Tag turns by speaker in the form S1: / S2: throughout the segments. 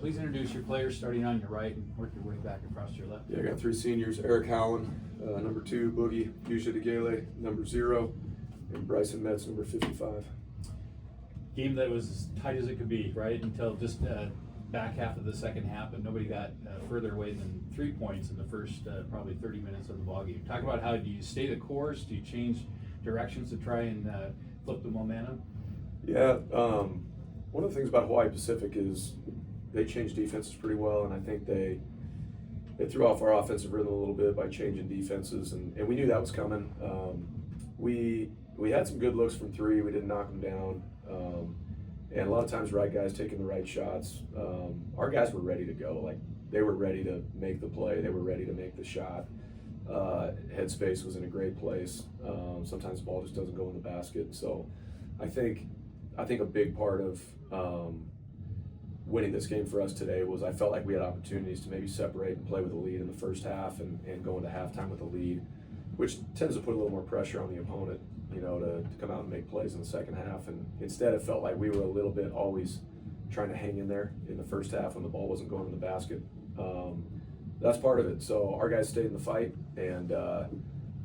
S1: please introduce your players starting on your right and work your way back across to your left.
S2: Yeah, I got 3 seniors: Eric Howland, number 2, Boogie Fuchsia DeGale, number 0, and Bryson Metz, number 55.
S1: Game that was as tight as it could be, right? Until just back half of the second half, and nobody got further away than 3 points in the first probably 30 minutes of the ballgame. Talk about how do you stay the course? Do you change directions to try and flip the momentum?
S2: Yeah, one of the things about Hawaii Pacific is they change defenses pretty well, and I think they threw off our offensive rhythm a little bit by changing defenses, and we knew that was coming. We had some good looks from 3. We didn't knock them down. And a lot of times, right guys taking the right shots. Our guys were ready to go. Like, they were ready to make the play. They were ready to make the shot. Headspace was in a great place. Sometimes the ball just doesn't go in the basket. So I think a big part of winning this game for us today was I felt like we had opportunities to maybe separate and play with a lead in the first half and go into halftime with a lead, which tends to put a little more pressure on the opponent, to come out and make plays in the second half. And instead, it felt like we were a little bit always trying to hang in there in the first half when the ball wasn't going in the basket. That's part of it. So our guys stayed in the fight, and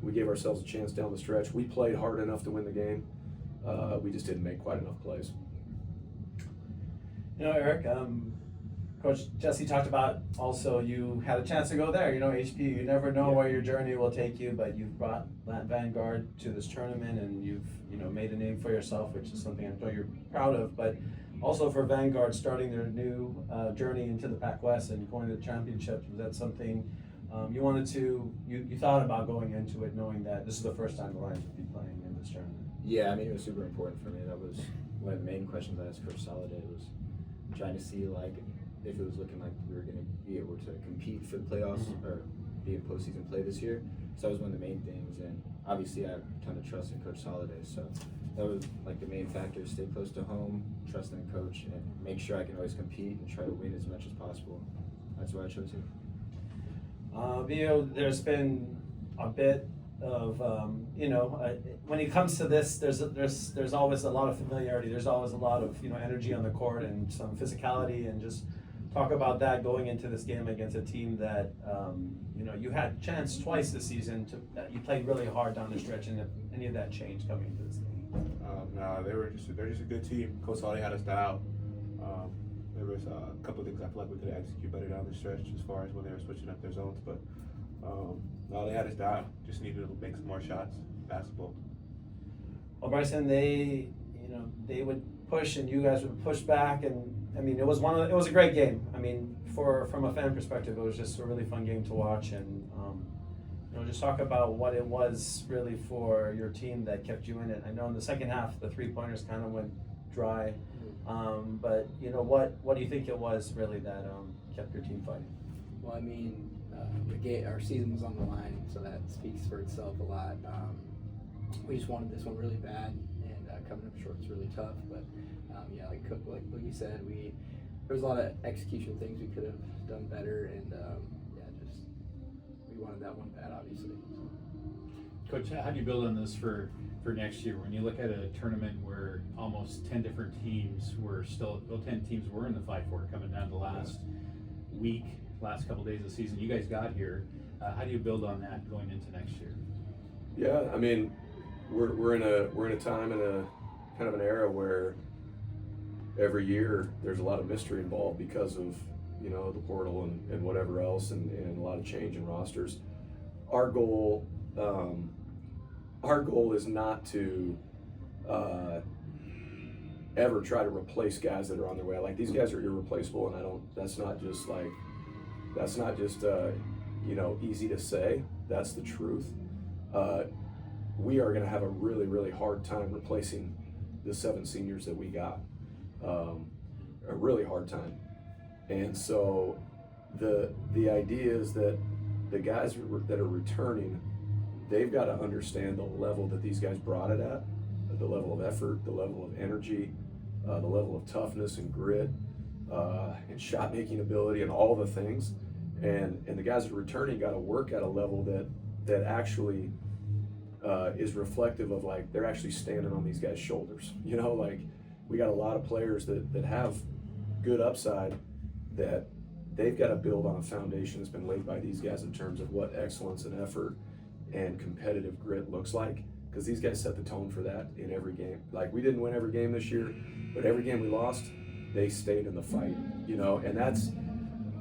S2: we gave ourselves a chance down the stretch. We played hard enough to win the game. We just didn't make quite enough plays.
S3: Eric, Coach Jesse talked about also you had a chance to go there. HPU, you never know where your journey will take you, but you've brought Vanguard to this tournament, and you've made a name for yourself, which is something I'm sure you're proud of. But also for Vanguard starting their new journey into the PacWest and going to the championships, was that something you wanted to? You thought about going into it knowing that this is the first time the Lions would be playing in this tournament?
S4: Yeah, it was super important for me. That was one of the main questions I asked Coach Soliday, was trying to see if it was looking like we were going to be able to compete for the playoffs or be in postseason play this year. So that was one of the main things, and obviously I have a ton of trust in Coach Soliday, so that was the main factor: stay close to home, trust in the coach, and make sure I can always compete and try to win as much as possible. That's why I chose him.
S3: There's been a bit of when it comes to this, there's always a lot of familiarity. There's always a lot of energy on the court and some physicality, and just talk about that going into this game against a team that you had a chance twice this season you played really hard down the stretch, and if any of that changed coming into this game?
S5: No, they're just a good team. Coach already had us dialed. There was a couple of things I feel like we could execute better down the stretch as far as when they were switching up their zones, but no, they had us dialed. Just needed to make some more shots, basketball.
S3: Well, Bryson, they would push and you guys would push back, and it was a great game. From a fan perspective, it was just a really fun game to watch, and just talk about what it was really for your team that kept you in it. I know in the second half the 3-pointers kind of went dry, but what do you think it was really that kept your team fighting?
S6: Well, our season was on the line, so that speaks for itself a lot. We just wanted this one really bad, and coming up short was really tough. But like Boogie said, there was a lot of execution things we could have done better, and we wanted that one bad, obviously.
S1: Coach, how do you build on this for next year? When you look at a tournament where almost 10 different teams were 10 teams were in the fight for it, coming down to last couple days of the season, you guys got here. How do you build on that going into next year?
S2: Yeah, we're in a time and a kind of an era where every year there's a lot of mystery involved because of the portal and whatever else, and a lot of change in rosters. Our goal is not to ever try to replace guys that are on their way. These guys are irreplaceable, and that's not just easy to say. That's the truth. We are going to have a really, really hard time replacing the 7 seniors that we got. A really hard time. And so the idea is that the guys that are returning, they've got to understand the level that these guys brought it at, the level of effort, the level of energy, the level of toughness and grit, and shot making ability, and all the things. And the guys that are returning got to work at a level that actually is reflective of they're actually standing on these guys' shoulders. We got a lot of players that have good upside that they've got to build on a foundation that's been laid by these guys in terms of what excellence and effort and competitive grit looks like, because these guys set the tone for that in every game. Like, we didn't win every game this year, but every game we lost, they stayed in the fight, you know, and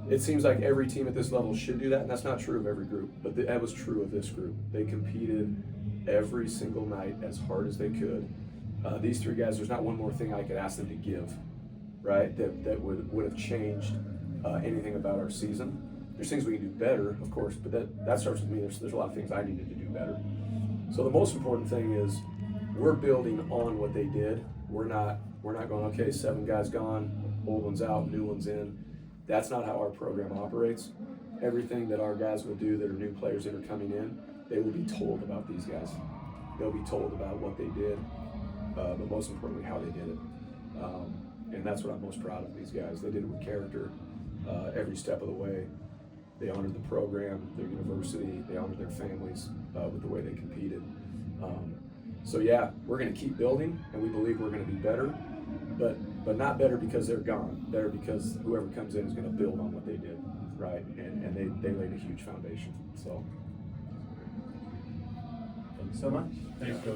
S2: it seems like every team at this level should do that, and that's not true of every group, but that was true of this group. They competed every single night as hard as they could. These three guys, there's not one more thing I could ask them to give, right, that would have changed anything about our season. There's things we can do better, of course, but that starts with me. There's a lot of things I needed to do better. So the most important thing is we're building on what they did. We're not going, okay, 7 guys gone, old one's out, new one's in. That's not how our program operates. Everything that our guys will do that are new players that are coming in, they will be told about these guys. They'll be told about what they did, but most importantly, how they did it. And that's what I'm most proud of these guys. They did it with character every step of the way. They honored the program, their university, they honored their families with the way they competed. So yeah, we're gonna keep building, and we believe we're gonna be better, but not better because they're gone, better because whoever comes in is gonna build on what they did, right? And they laid a huge foundation, so.
S3: Thank you so much.
S1: Thanks, Coach.